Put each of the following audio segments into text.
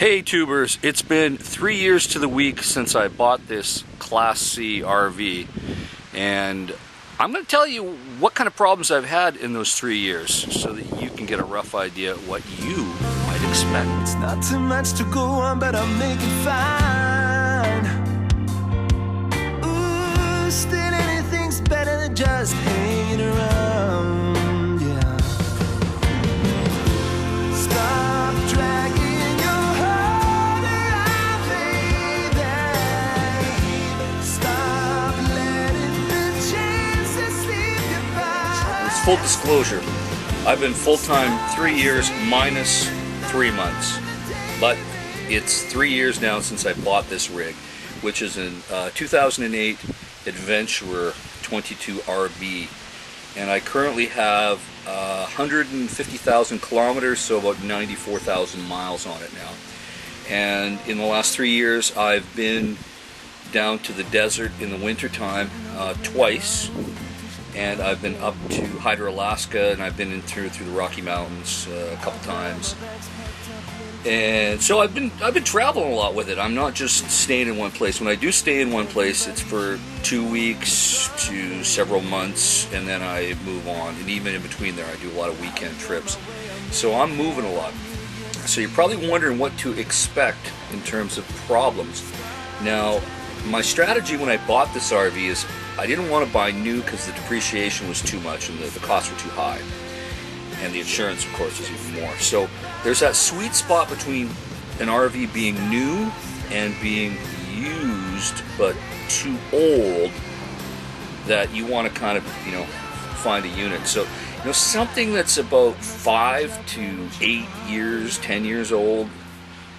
Hey tubers, it's been 3 years to the week since I bought this Class C RV, and I'm going to tell you what kind of problems I've had in those 3 years so that you can get a rough idea what you might expect. It's not too much to go on, but I'll make it fine. Ooh, still anything's better than just hanging around, yeah. Stop dragging your heart around, baby. Stop letting the chances slip you by. It's full disclosure. I've been full-time 3 years minus 3 months, but it's 3 years now since I bought this rig, which is an 2008 Adventurer 22 RB, and I currently have 150,000 kilometers, so about 94,000 miles on it now. And in the last 3 years I've been down to the desert in the wintertime twice, and I've been up to Hyder, Alaska, and I've been in through the Rocky Mountains a couple times. And so I've been traveling a lot with it. I'm not just staying in one place. When I do stay in one place, it's for 2 weeks to several months, and then I move on. And even in between there, I do a lot of weekend trips. So I'm moving a lot. So you're probably wondering what to expect in terms of problems. Now, my strategy when I bought this RV is I didn't want to buy new because the depreciation was too much and the costs were too high. And the insurance, of course, is even more. So there's that sweet spot between an RV being new and being used but too old that you want to kind of, find a unit. So, something that's about 5 to 8 years, 10 years old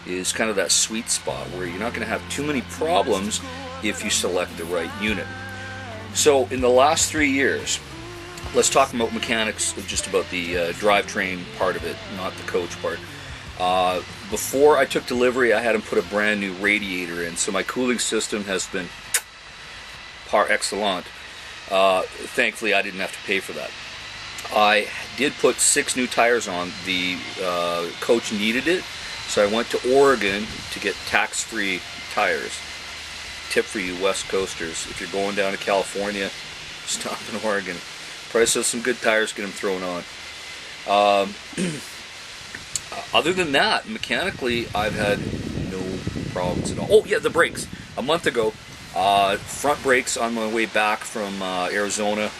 is kind of that sweet spot where you're not going to have too many problems if you select the right unit. So in the last 3 years, let's talk about mechanics, just about the drivetrain part of it, not the coach part. Before I took delivery, I had them put a brand new radiator in, so my cooling system has been par excellent. Thankfully, I didn't have to pay for that. I did put 6 new tires on. The coach needed it, so I went to Oregon to get tax-free tires. Tip for you West Coasters: if you're going down to California, stop in Oregon. Price of some good tires, get them thrown on. Other than that, mechanically, I've had no problems at all. Oh yeah, the brakes. A month ago, front brakes on my way back from Arizona,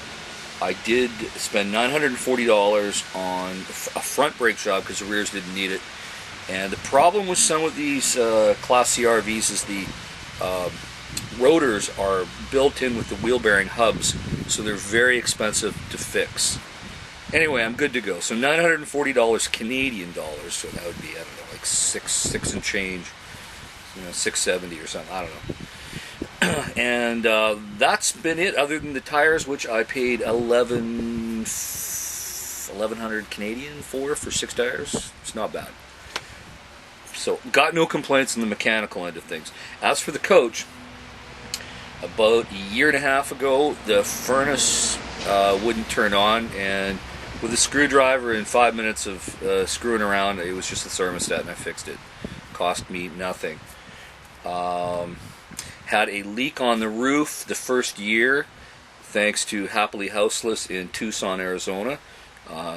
I did spend $940 on a front brake job because the rears didn't need it. And the problem with some of these Class C RVs is the rotors are built in with the wheel bearing hubs, so they're very expensive to fix. Anyway, I'm good to go. So $940 Canadian dollars, so that would be, I don't know, like six and change, $670 or something, I don't know. And that's been it, other than the tires, which I paid $1,100 Canadian for 6 tires. It's not bad. So got no complaints on the mechanical end of things. As for the coach, about a year and a half ago, the furnace wouldn't turn on, and with a screwdriver and 5 minutes of screwing around, it was just the thermostat, and I fixed it. Cost me nothing. Had a leak on the roof the first year, thanks to Happily Houseless in Tucson, Arizona.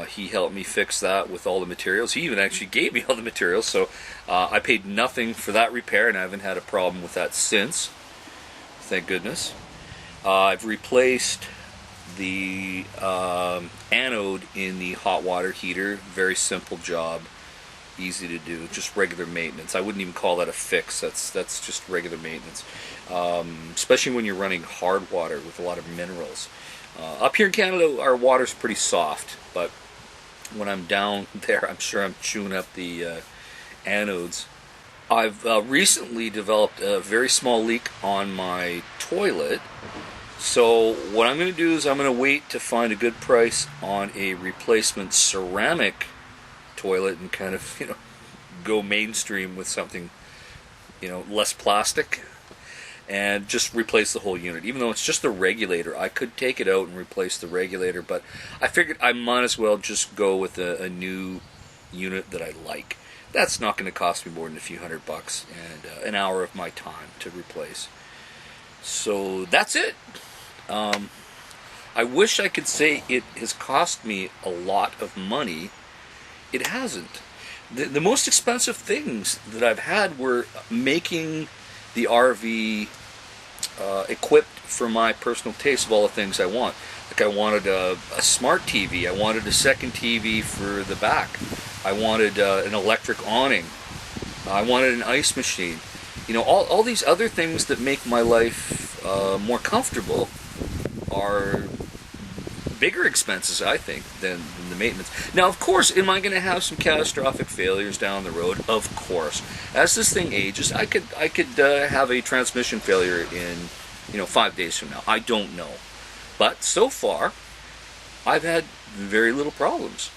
He helped me fix that with all the materials. He even actually gave me all the materials, so I paid nothing for that repair, and I haven't had a problem with that since. Thank goodness. I've replaced the anode in the hot water heater. Very simple job, easy to do, just regular maintenance. I wouldn't even call that a fix. That's just regular maintenance, especially when you're running hard water with a lot of minerals. Up here in Canada, our water's pretty soft, but when I'm down there, I'm sure I'm chewing up the anodes. I've recently developed a very small leak on my toilet, so what I'm going to do is I'm going to wait to find a good price on a replacement ceramic toilet and kind of, go mainstream with something, less plastic, and just replace the whole unit. Even though it's just the regulator, I could take it out and replace the regulator, but I figured I might as well just go with a new unit that I like. that's not going to cost me more than a few $100 and an hour of my time to replace. So that's it. I wish I could say it has cost me a lot of money. It hasn't. The most expensive things that I've had were making the RV equipped for my personal taste of all the things I want. Like I wanted a smart TV. I wanted a second TV for the back. I wanted an electric awning. I wanted an ice machine. You know, all these other things that make my life more comfortable are bigger expenses, I think, than the maintenance. Now, of course, am I going to have some catastrophic failures down the road? Of course. As this thing ages, I could have a transmission failure in 5 days from now. I don't know, but so far, I've had very little problems,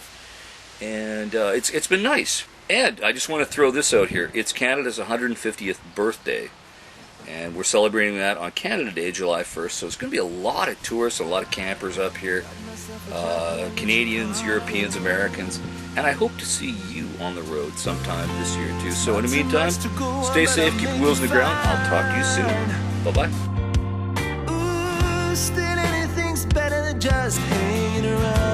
and it's been nice. And I just want to throw this out here. It's Canada's 150th birthday. And we're celebrating that on Canada Day, July 1st. So it's going to be a lot of tourists, a lot of campers up here. Canadians, Europeans, Americans. And I hope to see you on the road sometime this year too. So in the meantime, stay safe, keep your wheels in the ground. I'll talk to you soon. Bye-bye. Ooh, still anything's better than just hanging around.